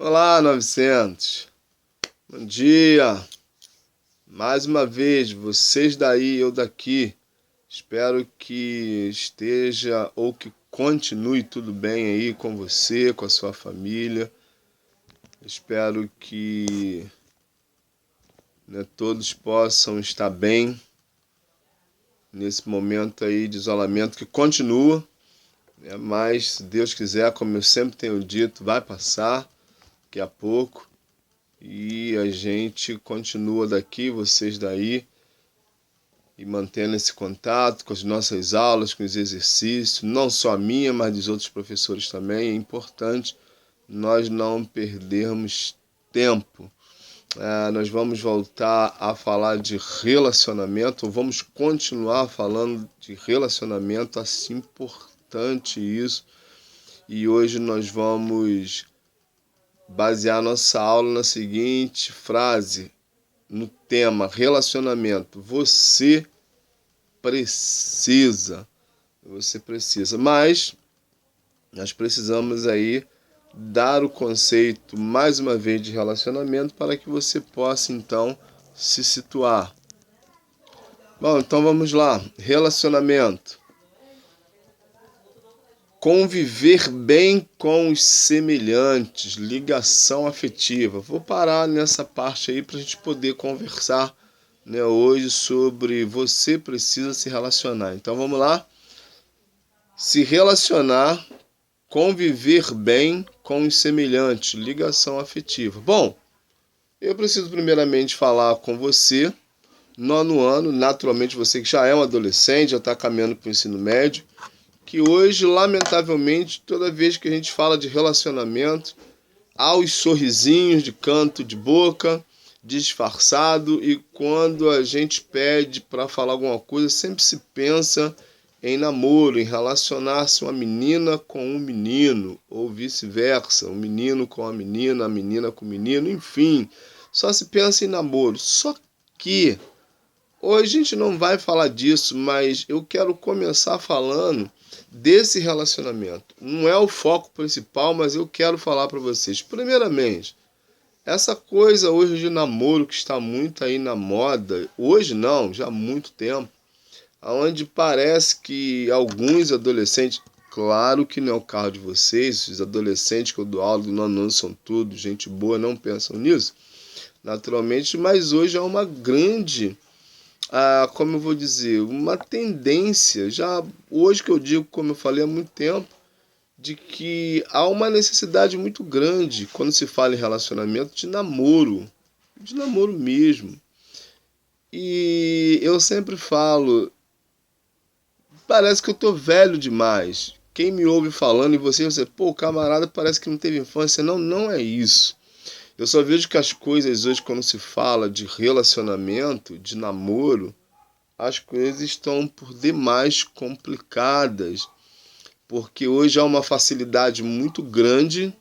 Olá, 900. Bom dia. Mais uma vez, vocês daí, eu daqui. Espero que esteja ou que continue tudo bem aí com você, com a sua família. Espero que todos possam estar bem nesse momento aí de isolamento que continua. Mas, se Deus quiser, como eu sempre tenho dito, vai passar daqui a pouco. E a gente continua daqui, vocês daí, e mantendo esse contato com as nossas aulas, com os exercícios, não só a minha, mas dos outros professores também. É importante nós não perdermos tempo. Nós vamos voltar a falar de relacionamento, ou vamos continuar falando de relacionamento, assim importante isso. E hoje nós vamos basear nossa aula na seguinte frase, no tema relacionamento. Você precisa, mas nós precisamos aí dar o conceito mais uma vez de relacionamento para que você possa então se situar. Bom, então vamos lá. Relacionamento. Conviver bem com os semelhantes, ligação afetiva. Vou parar nessa parte aí para a gente poder conversar, hoje sobre você precisa se relacionar. Então vamos lá. Se relacionar, conviver bem com os semelhantes, ligação afetiva. Bom, eu preciso primeiramente falar com você, nono ano, naturalmente você que já é um adolescente, já está caminhando para o ensino médio, que hoje, lamentavelmente, toda vez que a gente fala de relacionamento, há os sorrisinhos de canto de boca, disfarçado, e quando a gente pede para falar alguma coisa, sempre se pensa em namoro, em relacionar-se uma menina com um menino, ou vice-versa, um menino com a menina com o menino, enfim, só se pensa em namoro. Só que hoje a gente não vai falar disso, mas eu quero começar falando desse relacionamento. Não é o foco principal, mas eu quero falar para vocês. Primeiramente, essa coisa hoje de namoro que está muito aí na moda, hoje não, já há muito tempo, onde parece que alguns adolescentes, claro que não é o caso de vocês, os adolescentes que eu dou aula do nono ano são tudo gente boa, não pensam nisso, naturalmente, mas hoje é uma grande... como eu vou dizer, uma tendência, já hoje que eu digo, como eu falei há muito tempo, de que há uma necessidade muito grande, quando se fala em relacionamento, de namoro mesmo. E eu sempre falo, parece que eu tô velho demais. Quem me ouve falando e você, pô, camarada, parece que não teve infância. Não, não é isso. Eu só vejo que as coisas hoje, quando se fala de relacionamento, de namoro, as coisas estão por demais complicadas, porque hoje há uma facilidade muito grande,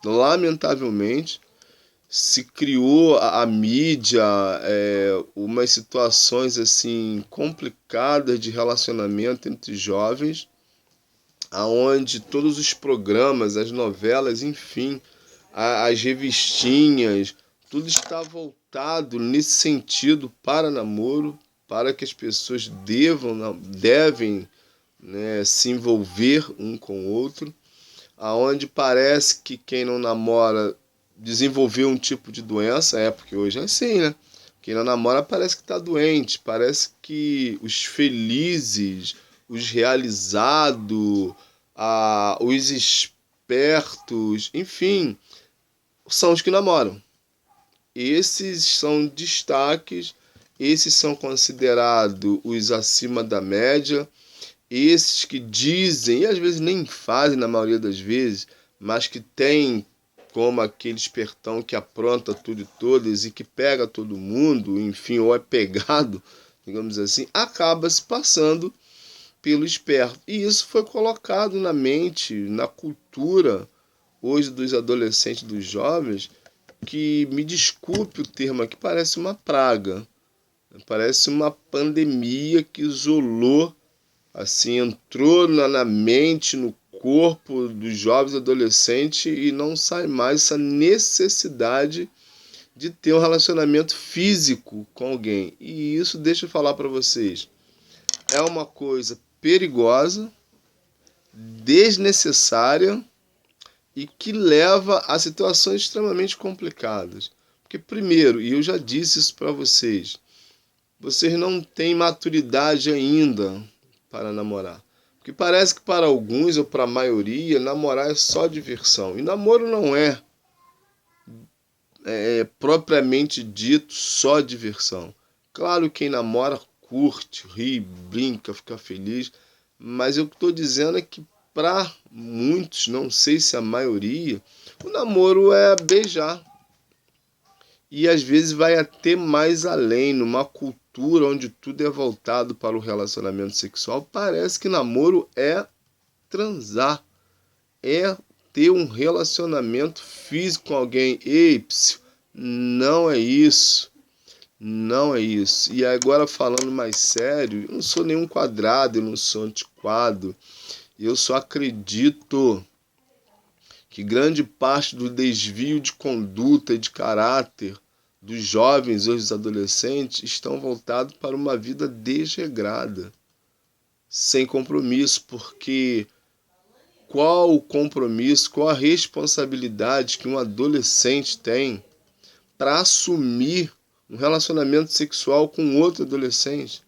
lamentavelmente, se criou a mídia, umas situações assim complicadas de relacionamento entre jovens, aonde todos os programas, as novelas, enfim, as revistinhas, tudo está voltado nesse sentido para namoro, para que as pessoas devem se envolver um com o outro, aonde parece que quem não namora desenvolveu um tipo de doença, porque hoje é assim, né? Quem não namora parece que está doente, parece que os felizes, os realizados, os espertos, enfim, são os que namoram. Esses são destaques, esses são considerados os acima da média, esses que dizem, e às vezes nem fazem na maioria das vezes, mas que tem como aquele espertão que apronta tudo e todos e que pega todo mundo, enfim, ou é pegado, digamos assim, acaba se passando pelo esperto. E isso foi colocado na mente, na cultura, hoje dos adolescentes, dos jovens, que, me desculpe o termo aqui, parece uma praga, parece uma pandemia que isolou, assim, entrou na mente, no corpo dos jovens e adolescentes e não sai mais essa necessidade de ter um relacionamento físico com alguém. E isso, deixa eu falar para vocês, é uma coisa perigosa, desnecessária e que leva a situações extremamente complicadas. Porque, primeiro, e eu já disse isso para vocês não têm maturidade ainda para namorar. Porque parece que para alguns ou para a maioria, namorar é só diversão. E namoro não é propriamente dito só diversão. Claro, quem namora curte, ri, brinca, fica feliz, mas eu estou dizendo é que para muitos, não sei se a maioria, o namoro é beijar. E às vezes vai até mais além, numa cultura onde tudo é voltado para o relacionamento sexual. Parece que namoro é transar, é ter um relacionamento físico com alguém. Ei, psiu, não é isso. Não é isso. E agora falando mais sério, eu não sou nenhum quadrado, eu não sou antiquado. Eu só acredito que grande parte do desvio de conduta e de caráter dos jovens ou dos adolescentes estão voltados para uma vida desregrada, sem compromisso, porque qual o compromisso, qual a responsabilidade que um adolescente tem para assumir um relacionamento sexual com outro adolescente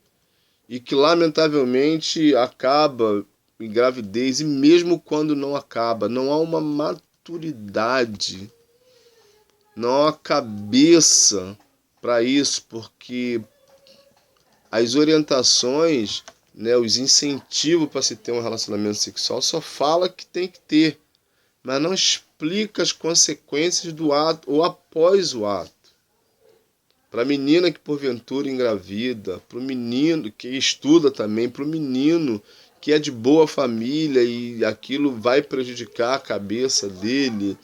e que lamentavelmente acaba em gravidez, e mesmo quando não acaba, não há uma maturidade, não há uma cabeça para isso, porque as orientações, né, os incentivos para se ter um relacionamento sexual só fala que tem que ter, mas não explica as consequências do ato ou após o ato. Para a menina que porventura engravida, para o menino que estuda também, para o menino que é de boa família e aquilo vai prejudicar a cabeça dele,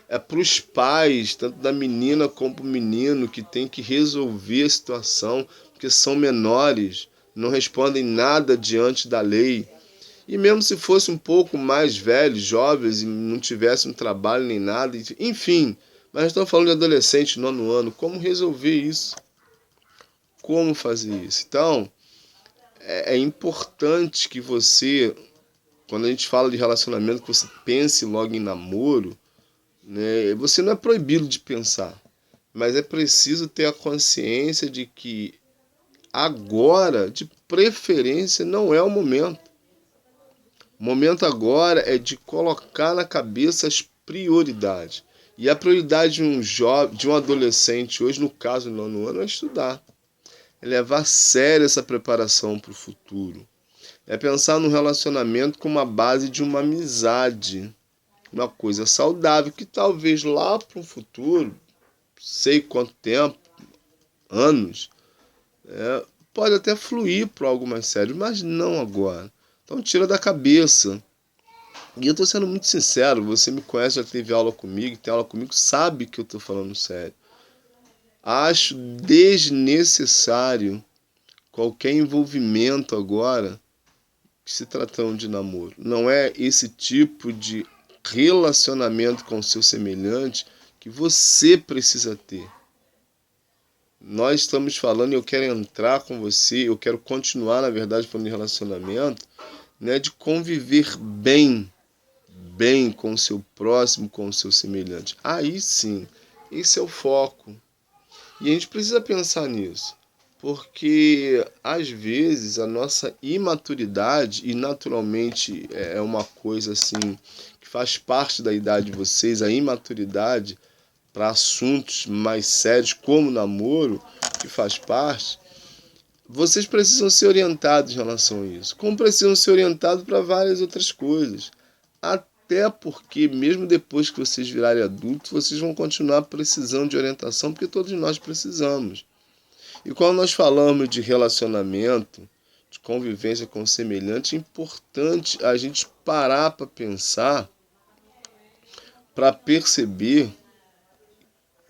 é para os pais, tanto da menina como do menino, que tem que resolver a situação, porque são menores, não respondem nada diante da lei. E mesmo se fosse um pouco mais velhos, jovens, e não tivessem um trabalho nem nada, enfim, mas estamos falando de adolescente, 9º ano, como resolver isso? Como fazer isso? Então, é importante que você, quando a gente fala de relacionamento, que você pense logo em namoro, né? Você não é proibido de pensar, mas é preciso ter a consciência de que agora, de preferência, não é o momento. O momento agora é de colocar na cabeça as prioridades. E a prioridade de um jovem, de um adolescente, hoje no caso do 9º ano, é estudar. É levar a sério essa preparação para o futuro. É pensar no relacionamento como a base de uma amizade. Uma coisa saudável que talvez lá para um futuro, sei quanto tempo, anos, pode até fluir para algo mais sério, mas não agora. Então tira da cabeça. E eu estou sendo muito sincero, você me conhece, já teve aula comigo, tem aula comigo, sabe que eu estou falando sério. Acho desnecessário qualquer envolvimento agora se tratando de namoro. Não é esse tipo de relacionamento com o seu semelhante que você precisa ter. Nós estamos falando, eu quero entrar com você, eu quero continuar, na verdade, falando de relacionamento, né, de conviver bem com o seu próximo, com o seu semelhante. Aí sim, esse é o foco. E a gente precisa pensar nisso, porque às vezes a nossa imaturidade, e naturalmente é uma coisa assim que faz parte da idade de vocês, a imaturidade para assuntos mais sérios como namoro, que faz parte, vocês precisam ser orientados em relação a isso, como precisam ser orientados para várias outras coisas. Até porque, mesmo depois que vocês virarem adultos, vocês vão continuar precisando de orientação, porque todos nós precisamos. E quando nós falamos de relacionamento, de convivência com o semelhante, é importante a gente parar para pensar, para perceber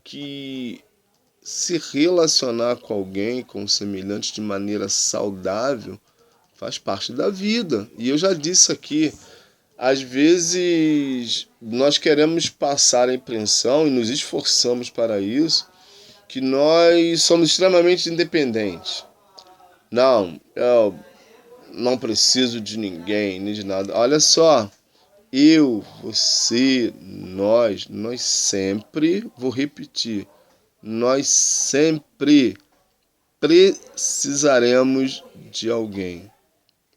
que se relacionar com alguém, com o semelhante, de maneira saudável, faz parte da vida. E eu já disse aqui, Às vezes nós queremos passar a impressão e nos esforçamos para isso, que nós somos extremamente independentes. Não, eu não preciso de ninguém, nem de nada. Olha só, eu, você, nós sempre, vou repetir, nós sempre precisaremos de alguém.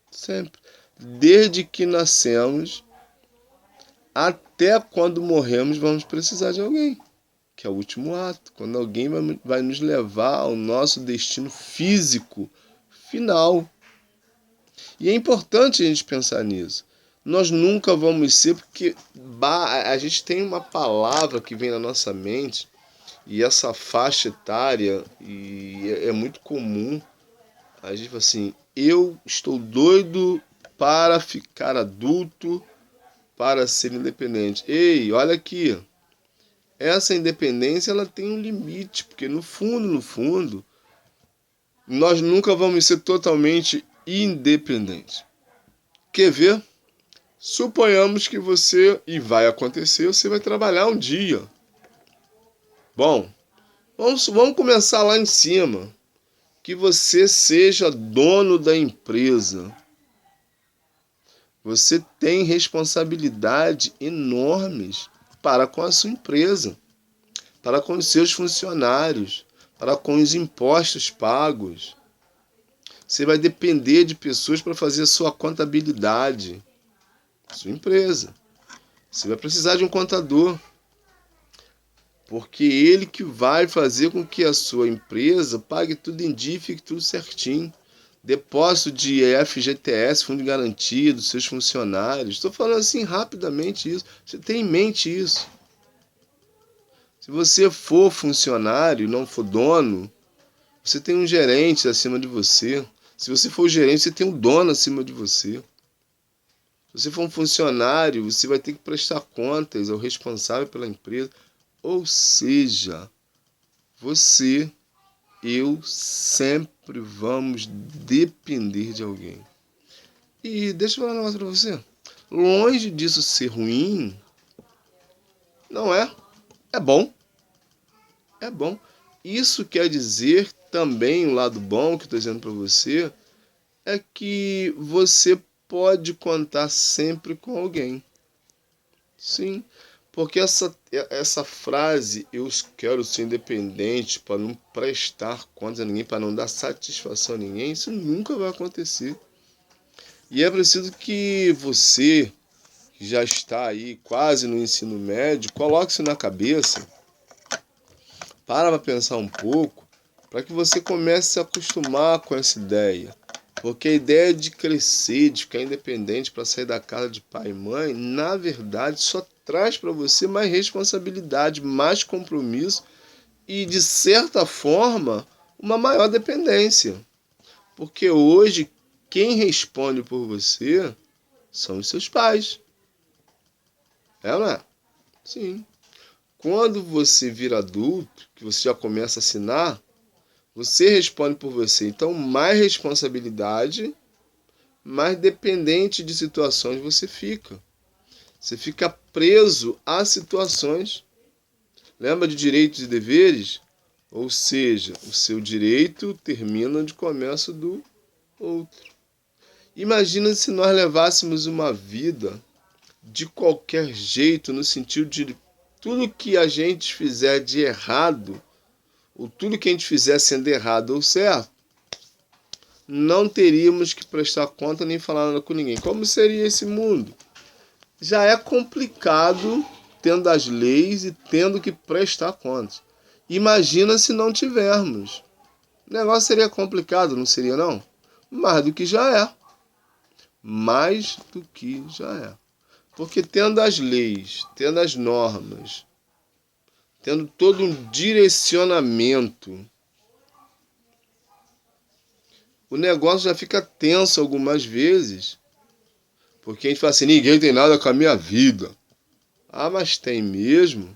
Sempre. Desde que nascemos até quando morremos, vamos precisar de alguém. Que é o último ato. Quando alguém vai nos levar ao nosso destino físico final. E é importante a gente pensar nisso. Nós nunca vamos ser, porque a gente tem uma palavra que vem na nossa mente, e essa faixa etária, e é muito comum, a gente fala assim, eu estou doido para ficar adulto, para ser independente. Ei, olha aqui, essa independência ela tem um limite, porque no fundo, nós nunca vamos ser totalmente independentes. Quer ver? Suponhamos que você, e vai acontecer, você vai trabalhar um dia. Bom, vamos começar lá em cima. Que você seja dono da empresa. Você tem responsabilidade enormes para com a sua empresa, para com os seus funcionários, para com os impostos pagos. Você vai depender de pessoas para fazer a sua contabilidade, sua empresa. Você vai precisar de um contador, porque ele que vai fazer com que a sua empresa pague tudo em dia e fique tudo certinho. Depósito de FGTS, Fundo de Garantia dos seus funcionários. Estou falando assim rapidamente isso. Você tem em mente isso. Se você for funcionário e não for dono, você tem um gerente acima de você. Se você for gerente, você tem um dono acima de você. Se você for um funcionário, você vai ter que prestar contas ao responsável pela empresa. Ou seja, você, eu sempre vamos depender de alguém. E deixa eu falar um negócio pra você. Longe disso ser ruim, não é. É bom. É bom. Isso quer dizer também, um lado bom que eu estou dizendo para você, é que você pode contar sempre com alguém. Sim. Porque essa frase, eu quero ser independente para não prestar contas a ninguém, para não dar satisfação a ninguém, isso nunca vai acontecer. E é preciso que você, que já está aí quase no ensino médio, coloque isso na cabeça, para pensar um pouco, para que você comece a se acostumar com essa ideia. Porque a ideia de crescer, de ficar independente para sair da casa de pai e mãe, na verdade só traz para você mais responsabilidade, mais compromisso e, de certa forma, uma maior dependência. Porque hoje, quem responde por você são os seus pais. É, não é? Sim. Quando você vira adulto, que você já começa a assinar, você responde por você. Então, mais responsabilidade, mais dependente de situações você fica. Você fica preso a situações. Lembra de direitos e deveres? Ou seja, o seu direito termina onde começa o do outro. Imagina se nós levássemos uma vida de qualquer jeito, no sentido de tudo que a gente fizer de errado, ou tudo que a gente fizer sendo errado ou certo, não teríamos que prestar conta nem falar nada com ninguém. Como seria esse mundo? Já é complicado tendo as leis e tendo que prestar contas. Imagina se não tivermos. O negócio seria complicado, não seria não? Mais do que já é. Mais do que já é. Porque tendo as leis, tendo as normas, tendo todo um direcionamento, o negócio já fica tenso algumas vezes. Porque a gente fala assim, ninguém tem nada com a minha vida. Ah, mas tem mesmo?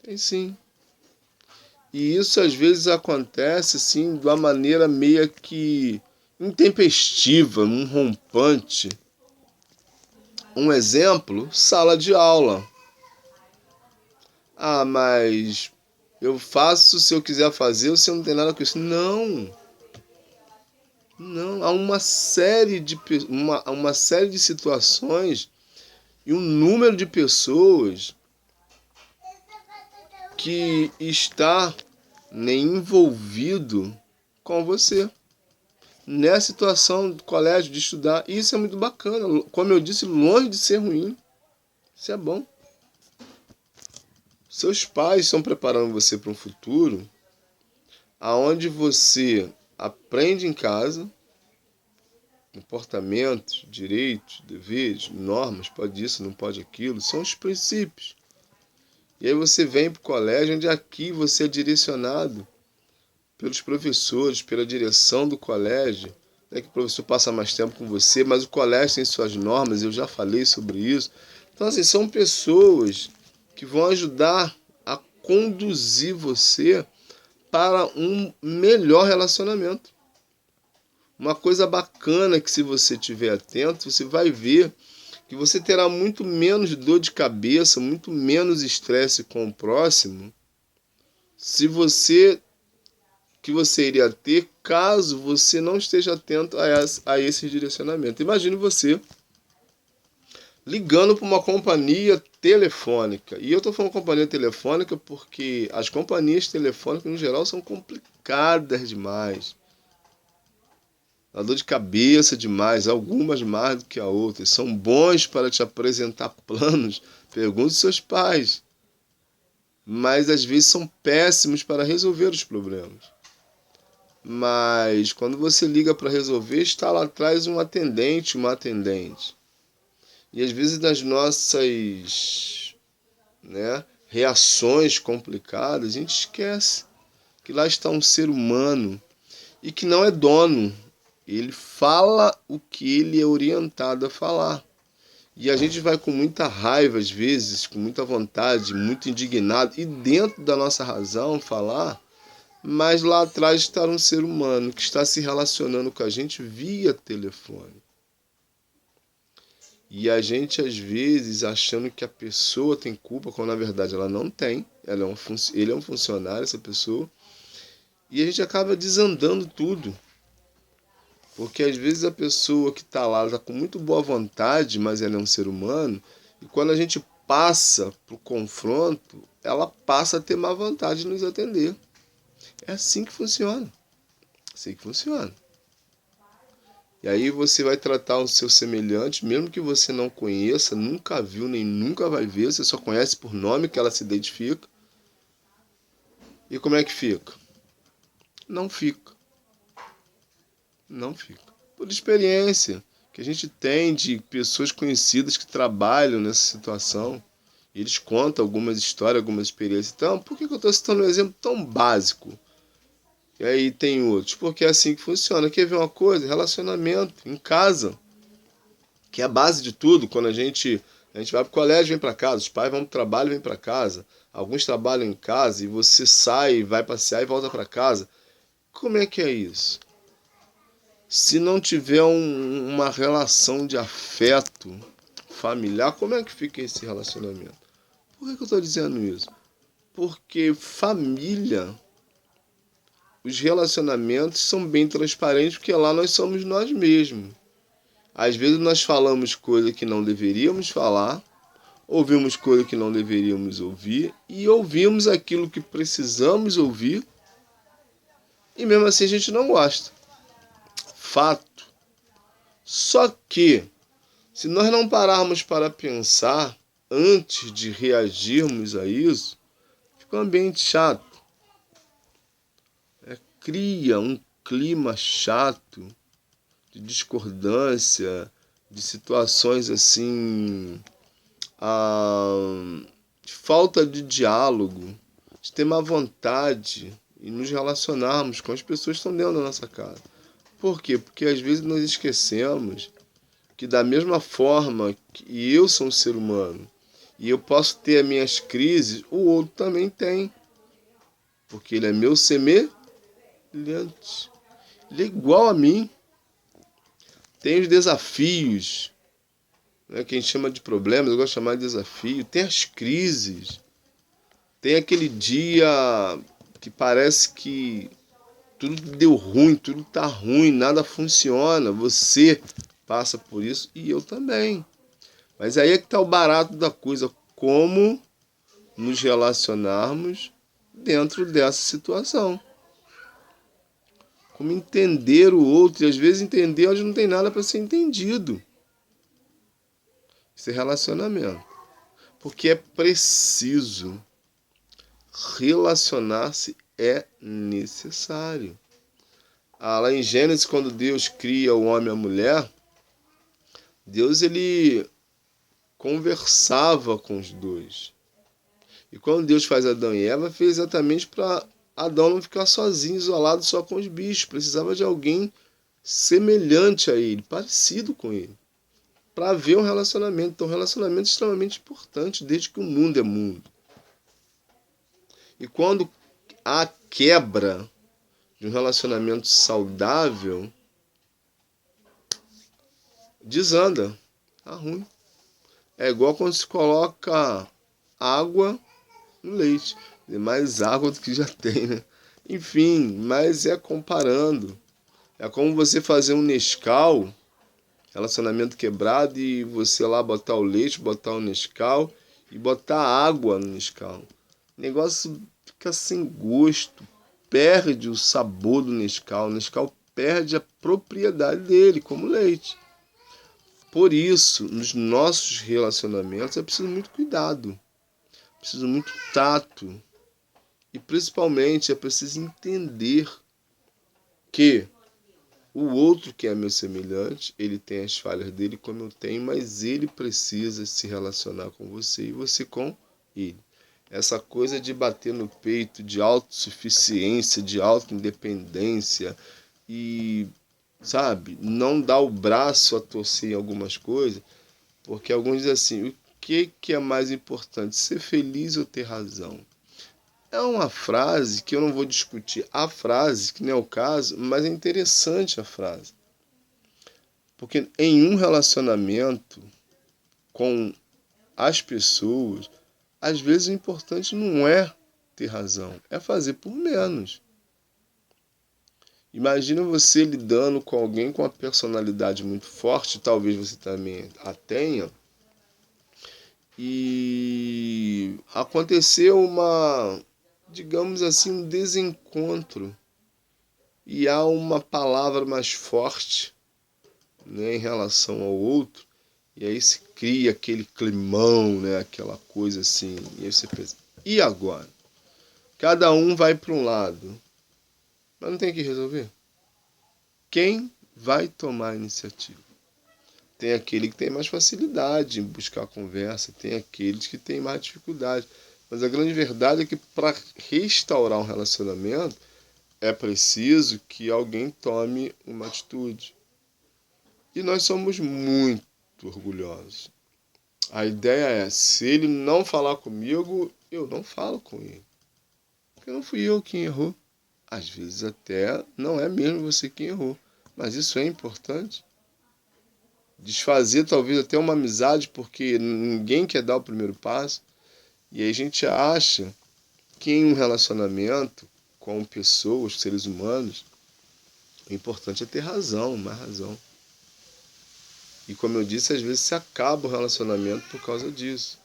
Tem sim. E isso às vezes acontece assim, de uma maneira meio que intempestiva, um rompante. Um exemplo, sala de aula. Ah, mas eu faço se eu quiser fazer, você não tem nada com isso. Não, não. Há uma série de situações e um número de pessoas que está envolvido com você. Nessa situação do colégio, de estudar, isso é muito bacana. Como eu disse, longe de ser ruim. Isso é bom. Seus pais estão preparando você para um futuro aonde você aprende em casa comportamentos, direitos, deveres, normas, pode isso, não pode aquilo, são os princípios. E aí você vem para o colégio onde aqui você é direcionado pelos professores, pela direção do colégio, né, que o professor passa mais tempo com você, mas o colégio tem suas normas, eu já falei sobre isso. Então, assim, são pessoas que vão ajudar a conduzir você para um melhor relacionamento. Uma coisa bacana que, se você estiver atento, você vai ver que você terá muito menos dor de cabeça, muito menos estresse com o próximo, se você que você iria ter caso você não esteja atento a esse direcionamento. Imagine você ligando para uma companhia telefônica. E eu estou falando companhia telefônica porque as companhias telefônicas, no geral, são complicadas demais. Dá dor de cabeça demais, algumas mais do que a outras. São bons para te apresentar planos, pergunte seus pais. Mas às vezes são péssimos para resolver os problemas. Mas quando você liga para resolver, está lá atrás um atendente, uma atendente. E às vezes nas nossas, reações complicadas, a gente esquece que lá está um ser humano e que não é dono. Ele fala o que ele é orientado a falar. E a gente vai com muita raiva, às vezes, com muita vontade, muito indignado, e dentro da nossa razão falar, mas lá atrás está um ser humano que está se relacionando com a gente via telefone. E a gente, às vezes, achando que a pessoa tem culpa, quando na verdade ela não tem. Ele é um funcionário, essa pessoa. E a gente acaba desandando tudo. Porque às vezes a pessoa que está lá está com muito boa vontade, mas ela é um ser humano. E quando a gente passa para o confronto, ela passa a ter má vontade de nos atender. É assim que funciona. Assim que funciona. E aí você vai tratar o seu semelhante, mesmo que você não conheça, nunca viu, nem nunca vai ver, você só conhece por nome que ela se identifica. E como é que fica? Não fica. Não fica. Por experiência que a gente tem de pessoas conhecidas que trabalham nessa situação. E eles contam algumas histórias, algumas experiências. Então, por que eu estou citando um exemplo tão básico? E aí tem outros. Porque é assim que funciona. Quer ver uma coisa? Relacionamento em casa, que é a base de tudo. Quando a gente vai para o colégio, vem para casa. Os pais vão para o trabalho, vem para casa. Alguns trabalham em casa e você sai, vai passear e volta para casa. Como é que é isso? Se não tiver uma relação de afeto familiar, como é que fica esse relacionamento? Por que eu estou dizendo isso? Porque família, os relacionamentos são bem transparentes, porque lá nós somos nós mesmos. Às vezes nós falamos coisas que não deveríamos falar, ouvimos coisas que não deveríamos ouvir e ouvimos aquilo que precisamos ouvir e mesmo assim a gente não gosta. Fato. Só que, se nós não pararmos para pensar antes de reagirmos a isso, fica um ambiente chato. Cria um clima chato de discordância, de situações assim, de falta de diálogo, de ter má vontade e nos relacionarmos com as pessoas que estão dentro da nossa casa. Por quê? Porque às vezes nós esquecemos que da mesma forma que eu sou um ser humano e eu posso ter as minhas crises, o outro também tem. Porque ele é meu semelhante. Ele é igual a mim. Tem os desafios, né, que a gente chama de problemas, eu gosto de chamar de desafio. Tem as crises. Tem aquele dia que parece que tudo deu ruim, tudo tá ruim, nada funciona. Você passa por isso e eu também. Mas aí é que tá o barato da coisa, como nos relacionarmos dentro dessa situação. Como entender o outro, e às vezes entender onde não tem nada para ser entendido. Esse relacionamento. Porque é preciso. Relacionar-se é necessário. Lá em Gênesis, quando Deus cria o homem e a mulher, Deus ele conversava com os dois. E quando Deus faz Adão e Eva, fez exatamente para Adão não ficar sozinho, isolado só com os bichos. Precisava de alguém semelhante a ele, parecido com ele, para haver um relacionamento. Então, um relacionamento é extremamente importante, desde que o mundo é mundo. E quando há quebra de um relacionamento saudável, desanda, tá ruim. É igual quando se coloca água no leite. Tem mais água do que já tem, né? Enfim, mas é comparando. É como você fazer um Nescau, relacionamento quebrado, e você lá botar o leite, botar o Nescau e botar água no Nescau. O negócio fica sem gosto, perde o sabor do Nescau. O Nescau perde a propriedade dele, como leite. Por isso, nos nossos relacionamentos é preciso muito cuidado, é preciso muito tato e principalmente é preciso entender que o outro que é meu semelhante, ele tem as falhas dele como eu tenho, mas ele precisa se relacionar com você e você com ele. Essa coisa de bater no peito, de autossuficiência, de autoindependência e, sabe, não dar o braço a torcer em algumas coisas, porque alguns dizem assim, o que é mais importante, ser feliz ou ter razão? É uma frase que eu não vou discutir a frase, que não é o caso, mas é interessante a frase. Porque em um relacionamento com as pessoas, às vezes o importante não é ter razão, é fazer por menos. Imagina você lidando com alguém com uma personalidade muito forte, talvez você também a tenha, e aconteceu digamos assim, um desencontro, e há uma palavra mais forte, né, em relação ao outro, e aí se cria aquele climão, né, aquela coisa assim, e aí você pensa, e agora? Cada um vai para um lado, mas não tem que resolver. Quem vai tomar a iniciativa? Tem aquele que tem mais facilidade em buscar a conversa, tem aqueles que têm mais dificuldade. Mas a grande verdade é que para restaurar um relacionamento é preciso que alguém tome uma atitude. E nós somos muito orgulhosos. A ideia é, se ele não falar comigo, eu não falo com ele. Porque não fui eu quem errou. Às vezes até não é mesmo você quem errou. Mas isso é importante. Desfazer talvez até uma amizade porque ninguém quer dar o primeiro passo. E aí a gente acha que em um relacionamento com pessoas, seres humanos, o importante é ter razão, mais razão. E como eu disse, às vezes se acaba o relacionamento por causa disso.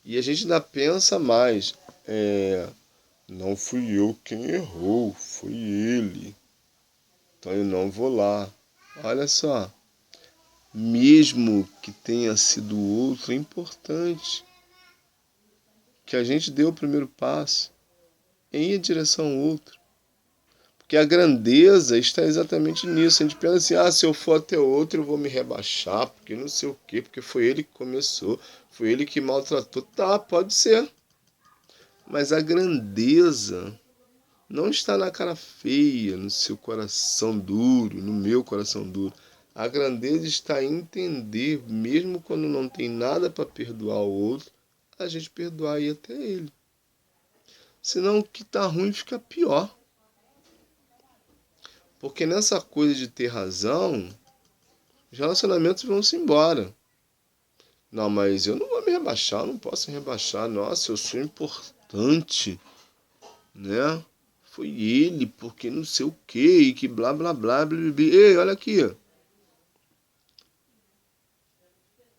E a gente ainda pensa mais, não fui eu quem errou, foi ele. Então eu não vou lá. Olha só, mesmo que tenha sido o outro, é importante que a gente dê o primeiro passo em ir em direção ao outro. Porque a grandeza está exatamente nisso. A gente pensa assim, se eu for até outro eu vou me rebaixar, porque não sei o quê, porque foi ele que começou, foi ele que maltratou. Tá, pode ser. Mas a grandeza não está na cara feia, no seu coração duro, no meu coração duro. A grandeza está em entender, mesmo quando não tem nada para perdoar o outro, a gente perdoar e ir até ele. Senão o que está ruim fica pior. Porque nessa coisa de ter razão, os relacionamentos vão se embora. Não, mas eu não vou me rebaixar, eu não posso me rebaixar. Nossa, eu sou importante, né? Foi ele, porque não sei o quê, e que blá blá blá blá blá. Blá. Ei, olha aqui.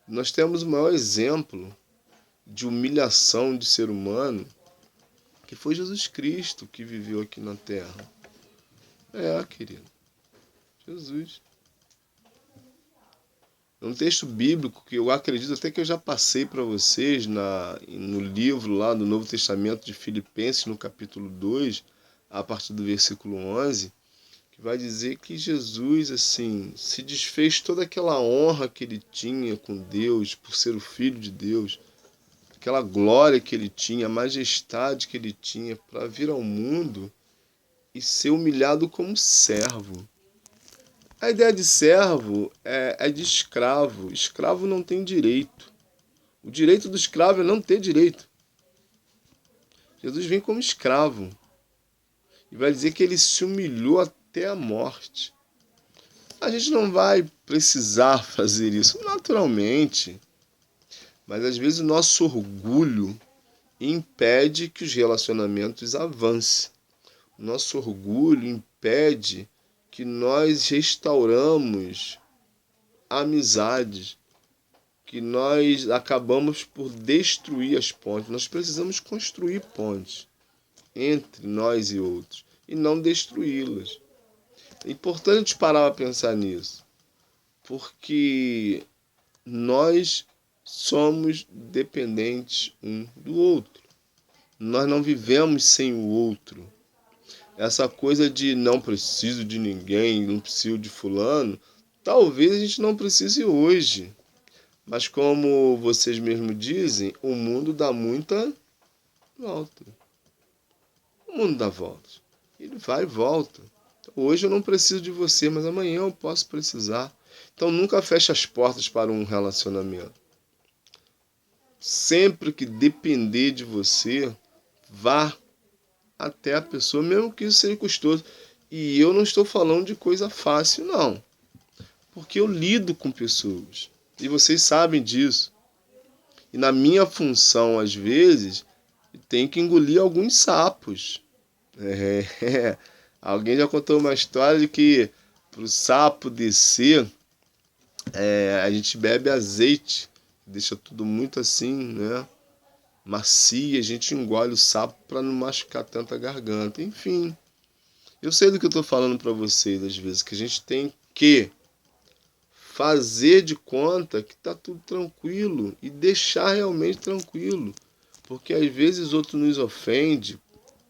Nós temos o maior exemplo de humilhação de ser humano, que foi Jesus Cristo que viveu aqui na Terra. É, querido, Jesus. É um texto bíblico que eu acredito até que eu já passei para vocês no livro lá do Novo Testamento de Filipenses, no capítulo 2, a partir do versículo 11, que vai dizer que Jesus, assim, se desfez toda aquela honra que ele tinha com Deus, por ser o Filho de Deus, aquela glória que ele tinha, a majestade que ele tinha para vir ao mundo e ser humilhado como servo. A ideia de servo é de escravo. Escravo não tem direito. O direito do escravo é não ter direito. Jesus vem como escravo. E vai dizer que ele se humilhou até a morte. A gente não vai precisar fazer isso naturalmente. Mas às vezes o nosso orgulho impede que os relacionamentos avancem. O nosso orgulho impede que nós restauramos amizades, que nós acabamos por destruir as pontes. Nós precisamos construir pontes entre nós e outros e não destruí-las. É importante parar para pensar nisso, porque nós somos dependentes um do outro. Nós não vivemos sem o outro. Essa coisa de não preciso de ninguém, não preciso de fulano, talvez a gente não precise hoje. Mas como vocês mesmos dizem, o mundo dá muita volta. O mundo dá voltas. Ele vai e volta. Hoje eu não preciso de você, mas amanhã eu posso precisar. Então nunca feche as portas para um relacionamento. Sempre que depender de você, vá até a pessoa, mesmo que isso seja custoso. E eu não estou falando de coisa fácil, não. Porque eu lido com pessoas. E vocês sabem disso. E na minha função, às vezes, tem que engolir alguns sapos. É. Alguém já contou uma história de que para o sapo descer, a gente bebe azeite. Deixa tudo muito assim, né? Macia, a gente engole o sapo para não machucar tanto a garganta. Enfim, eu sei do que eu estou falando para vocês, às vezes, que a gente tem que fazer de conta que está tudo tranquilo e deixar realmente tranquilo. Porque às vezes outro nos ofende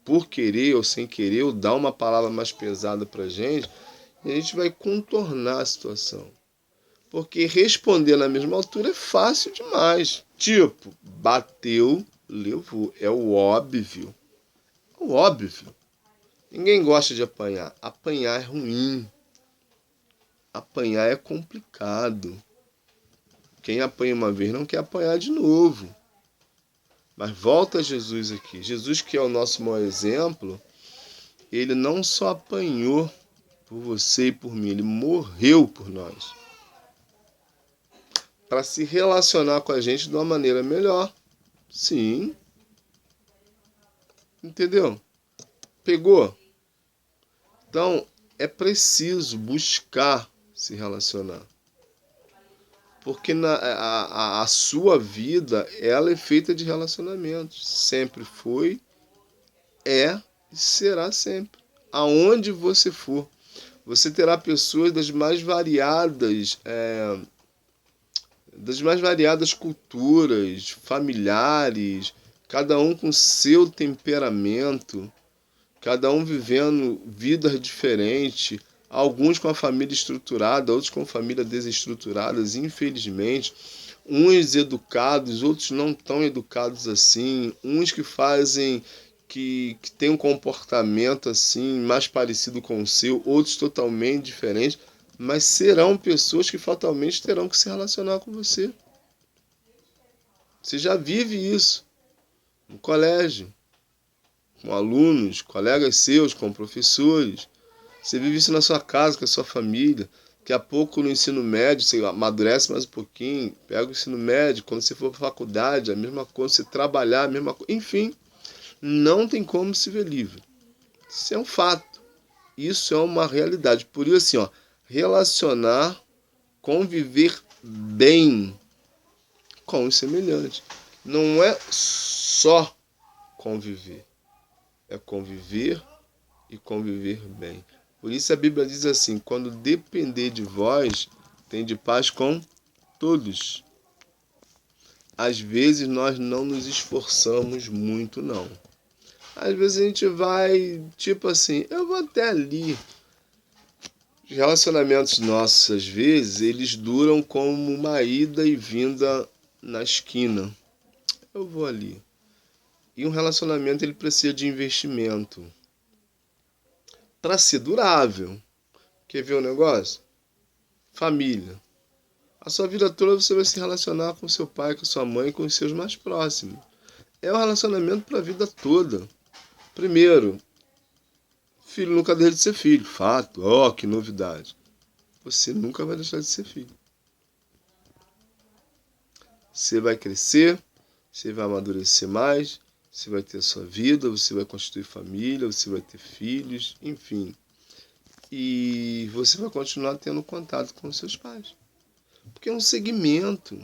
por querer ou sem querer, ou dá uma palavra mais pesada para gente, e a gente vai contornar a situação. Porque responder na mesma altura é fácil demais. Tipo, bateu, levou. É o óbvio. É o óbvio. Ninguém gosta de apanhar. Apanhar é ruim. Apanhar é complicado. Quem apanha uma vez não quer apanhar de novo. Mas volta a Jesus aqui. Jesus, que é o nosso maior exemplo, ele não só apanhou por você e por mim, ele morreu por nós. Para se relacionar com a gente de uma maneira melhor. Sim. Entendeu? Pegou? Então, é preciso buscar se relacionar. Porque a sua vida, ela é feita de relacionamentos. Sempre foi, é e será sempre. Aonde você for, você terá pessoas das mais variadas culturas, familiares, cada um com seu temperamento, cada um vivendo vidas diferentes, alguns com a família estruturada, outros com família desestruturadas, infelizmente. Uns educados, outros não tão educados assim, uns que fazem que têm um comportamento assim mais parecido com o seu, outros totalmente diferentes, mas serão pessoas que fatalmente terão que se relacionar com você. Você já vive isso no colégio, com alunos, colegas seus, com professores. Você vive isso na sua casa, com a sua família. Daqui a pouco no ensino médio, você amadurece mais um pouquinho, pega o ensino médio, quando você for para a faculdade, a mesma coisa, você trabalhar, a mesma coisa. Enfim, não tem como se ver livre. Isso é um fato. Isso é uma realidade. Por isso, assim, ó, relacionar, conviver bem com os semelhantes. Não é só conviver. É conviver e conviver bem. Por isso a Bíblia diz assim: quando depender de vós, tende paz com todos. Às vezes nós não nos esforçamos muito, não. Às vezes a gente vai, tipo assim, eu vou até ali. Os relacionamentos nossos, às vezes, eles duram como uma ida e vinda na esquina. Eu vou ali. E um relacionamento, ele precisa de investimento para ser durável. Quer ver o negócio? Família. A sua vida toda você vai se relacionar com seu pai, com sua mãe, com os seus mais próximos. É um relacionamento para a vida toda. Primeiro, filho nunca deixa de ser filho. Fato. Ó, que novidade. Você nunca vai deixar de ser filho. Você vai crescer, você vai amadurecer mais, você vai ter a sua vida, você vai constituir família, você vai ter filhos, enfim. E você vai continuar tendo contato com os seus pais. Porque é um segmento.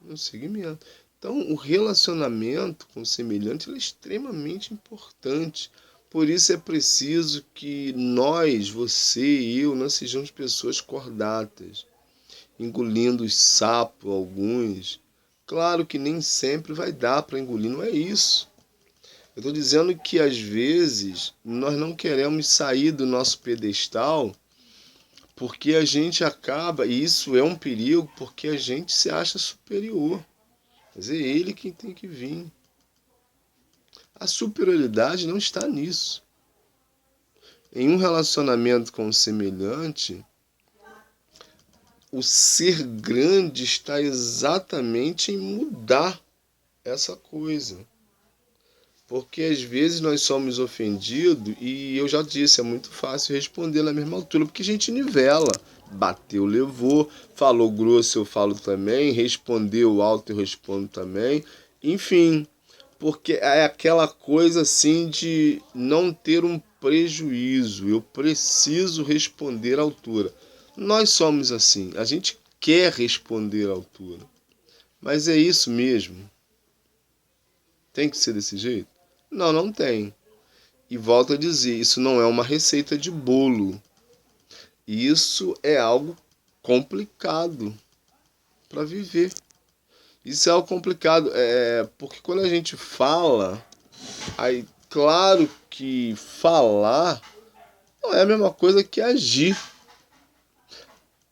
É um segmento. Então, o relacionamento com o semelhante é extremamente importante. Por isso é preciso que nós, você e eu, não sejamos pessoas cordatas, engolindo os sapos, alguns. Claro que nem sempre vai dar para engolir, não é isso. Eu estou dizendo que às vezes nós não queremos sair do nosso pedestal porque a gente acaba, e isso é um perigo, porque a gente se acha superior. Mas é ele quem tem que vir. A superioridade não está nisso. Em um relacionamento com o semelhante, o ser grande está exatamente em mudar essa coisa. Porque às vezes nós somos ofendidos e eu já disse, é muito fácil responder na mesma altura, porque a gente nivela. Bateu, levou, falou grosso, eu falo também, respondeu alto, eu respondo também. Enfim, porque é aquela coisa assim de não ter um prejuízo. Eu preciso responder à altura. Nós somos assim, a gente quer responder à altura. Mas é isso mesmo. Tem que ser desse jeito? Não, não tem. E volto a dizer, isso não é uma receita de bolo. Isso é algo complicado para viver. Isso é algo complicado, porque quando a gente fala, aí claro que falar não é a mesma coisa que agir,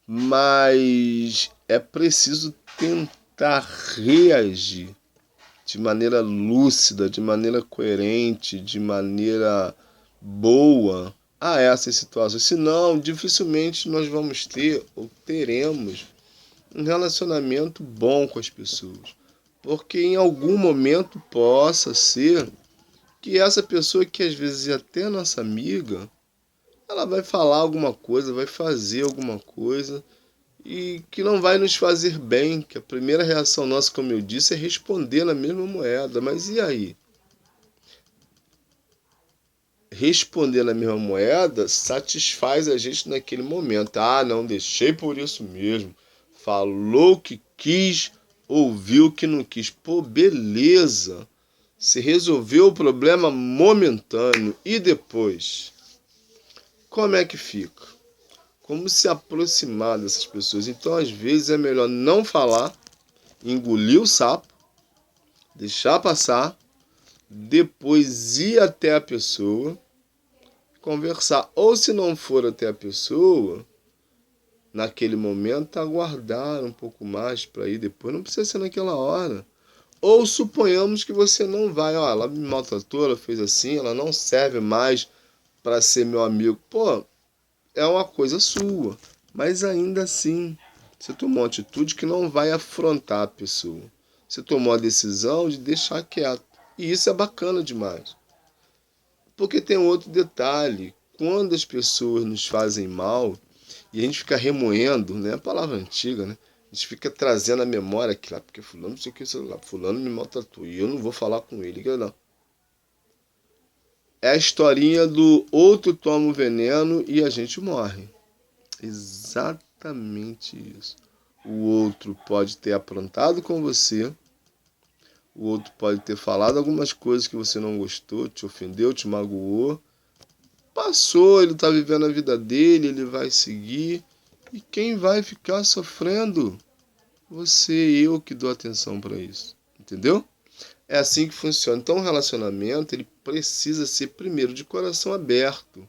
mas é preciso tentar reagir de maneira lúcida, de maneira coerente, de maneira boa a essas situações. Senão, dificilmente nós vamos ter ou teremos um relacionamento bom com as pessoas. Porque em algum momento possa ser que essa pessoa que às vezes é até nossa amiga, ela vai falar alguma coisa, vai fazer alguma coisa e que não vai nos fazer bem, que a primeira reação nossa, como eu disse, é responder na mesma moeda. Mas e aí? Responder na mesma moeda satisfaz a gente naquele momento. Ah, não, deixei por isso mesmo. Falou o que quis, ouviu o que não quis. Pô, beleza. Se resolveu o problema momentâneo. E depois? Como é que fica? Como se aproximar dessas pessoas? Então, às vezes, é melhor não falar, engolir o sapo, deixar passar, depois ir até a pessoa, conversar. Ou se não for até a pessoa, naquele momento, aguardar um pouco mais para ir depois. Não precisa ser naquela hora. Ou suponhamos que você não vai. Ó, ela me maltratou, ela fez assim, ela não serve mais para ser meu amigo. Pô, é uma coisa sua. Mas ainda assim, você tomou uma atitude que não vai afrontar a pessoa. Você tomou a decisão de deixar quieto. E isso é bacana demais. Porque tem outro detalhe. Quando as pessoas nos fazem mal, E a gente fica remoendo, né? A palavra antiga, né? A gente fica trazendo a memória aqui lá, porque fulano não sei o que, sei lá, fulano me maltratou e eu não vou falar com ele, que não. É a historinha do outro toma o veneno e a gente morre. Exatamente isso. O outro pode ter aprontado com você, o outro pode ter falado algumas coisas que você não gostou, te ofendeu, te magoou. Passou, ele está vivendo a vida dele, ele vai seguir. E quem vai ficar sofrendo? Você e eu que dou atenção para isso. Entendeu? É assim que funciona. Então o relacionamento ele precisa ser primeiro de coração aberto.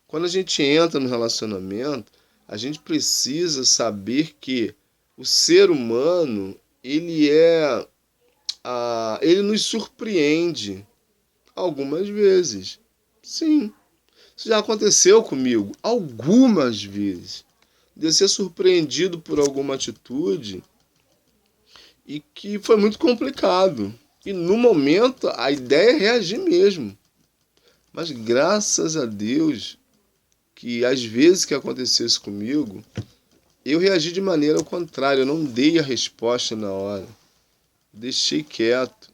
Quando a gente entra no relacionamento, a gente precisa saber que o ser humano ele nos surpreende algumas vezes. Sim, isso já aconteceu comigo algumas vezes. De ser surpreendido por alguma atitude e que foi muito complicado. E no momento a ideia é reagir mesmo. Mas graças a Deus que às vezes que aconteceu isso comigo, eu reagi de maneira contrária, eu não dei a resposta na hora. Deixei quieto.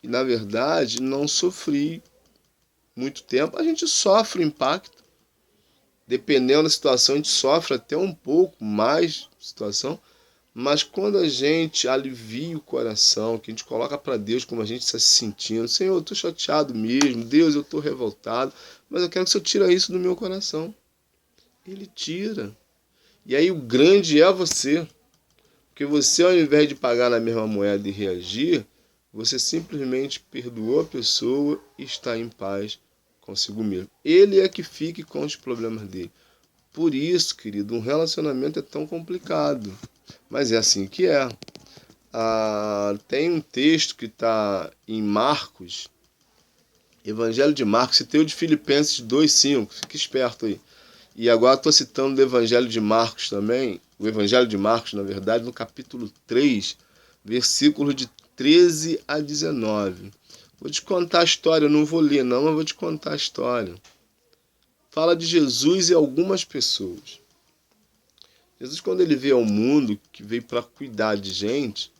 E na verdade não sofri muito tempo. A gente sofre o impacto. Dependendo da situação, a gente sofre até um pouco mais situação. Mas quando a gente alivia o coração, que a gente coloca para Deus como a gente está se sentindo, Senhor, eu estou chateado mesmo, Deus, eu estou revoltado, mas eu quero que o Senhor tire isso do meu coração. Ele tira. E aí o grande é você. Porque você, ao invés de pagar na mesma moeda e reagir, você simplesmente perdoou a pessoa e está em paz consigo mesmo. Ele é que fique com os problemas dele. Por isso, querido, um relacionamento é tão complicado. Mas é assim que é. Tem um texto que está em Marcos, Evangelho de Marcos, citei o de Filipenses 2,5, fica esperto aí. E agora estou citando o Evangelho de Marcos também, o Evangelho de Marcos, na verdade, no capítulo 3, versículo de 13 a 19. Vou te contar a história, eu não vou ler não, mas vou te contar a história. Fala de Jesus e algumas pessoas. Jesus, quando ele veio ao mundo, que veio para cuidar de gente,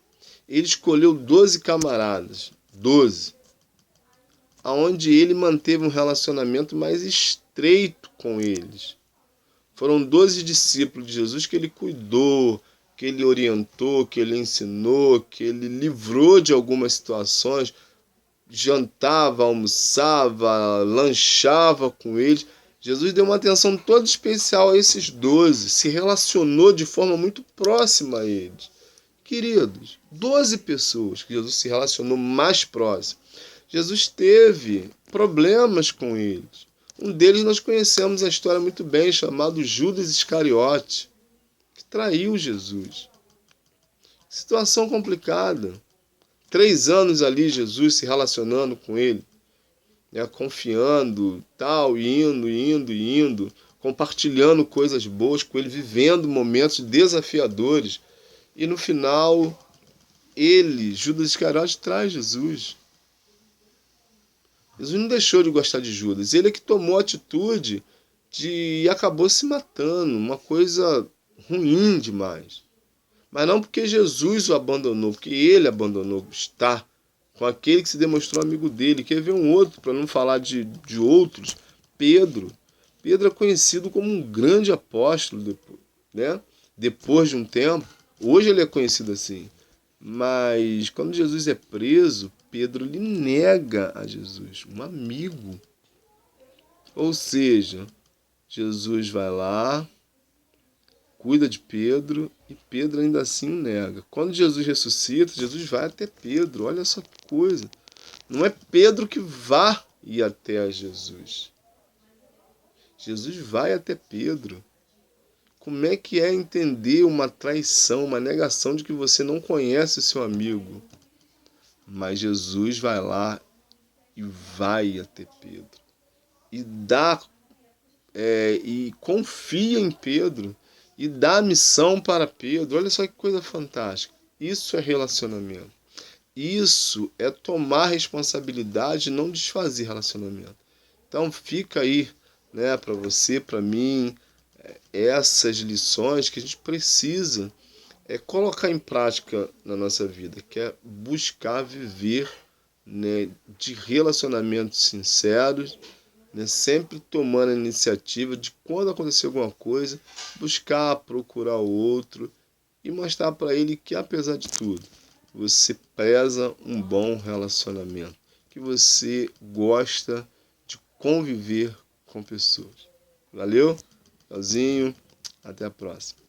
ele escolheu 12 camaradas, 12, aonde ele manteve um relacionamento mais estreito com eles. Foram 12 discípulos de Jesus que ele cuidou, que ele orientou, que ele ensinou, que ele livrou de algumas situações, jantava, almoçava, lanchava com eles. Jesus deu uma atenção toda especial a esses 12, se relacionou de forma muito próxima a eles. Queridos, 12 pessoas que Jesus se relacionou mais próximo. Jesus teve problemas com eles. Um deles nós conhecemos a história muito bem, chamado Judas Iscariote, que traiu Jesus. Situação complicada. 3 anos ali Jesus se relacionando com ele, né, confiando, tal, indo, compartilhando coisas boas com ele, vivendo momentos desafiadores. E no final, Judas Iscariote, traz Jesus. Jesus não deixou de gostar de Judas. Ele é que tomou a atitude e acabou se matando. Uma coisa ruim demais. Mas não porque Jesus o abandonou, porque ele abandonou estar com aquele que se demonstrou amigo dele. Quer ver um outro, para não falar de outros, Pedro. Pedro é conhecido como um grande apóstolo, né? Depois de um tempo. Hoje ele é conhecido assim. Mas quando Jesus é preso, Pedro lhe nega a Jesus, um amigo. Ou seja, Jesus vai lá, cuida de Pedro e Pedro ainda assim o nega. Quando Jesus ressuscita, Jesus vai até Pedro. Olha só que coisa. Não é Pedro que vai ir até Jesus. Jesus vai até Pedro. Como é que é entender uma traição, uma negação de que você não conhece o seu amigo? Mas Jesus vai lá e vai até Pedro. E e confia em Pedro. E dá a missão para Pedro. Olha só que coisa fantástica. Isso é relacionamento. Isso é tomar responsabilidade e não desfazer relacionamento. Então fica aí, né, para você, para mim, essas lições que a gente precisa colocar em prática na nossa vida, que é buscar viver, né, de relacionamentos sinceros, né, sempre tomando a iniciativa de quando acontecer alguma coisa, buscar, procurar o outro e mostrar para ele que, apesar de tudo, você preza um bom relacionamento, que você gosta de conviver com pessoas. Valeu? Tchauzinho, até a próxima.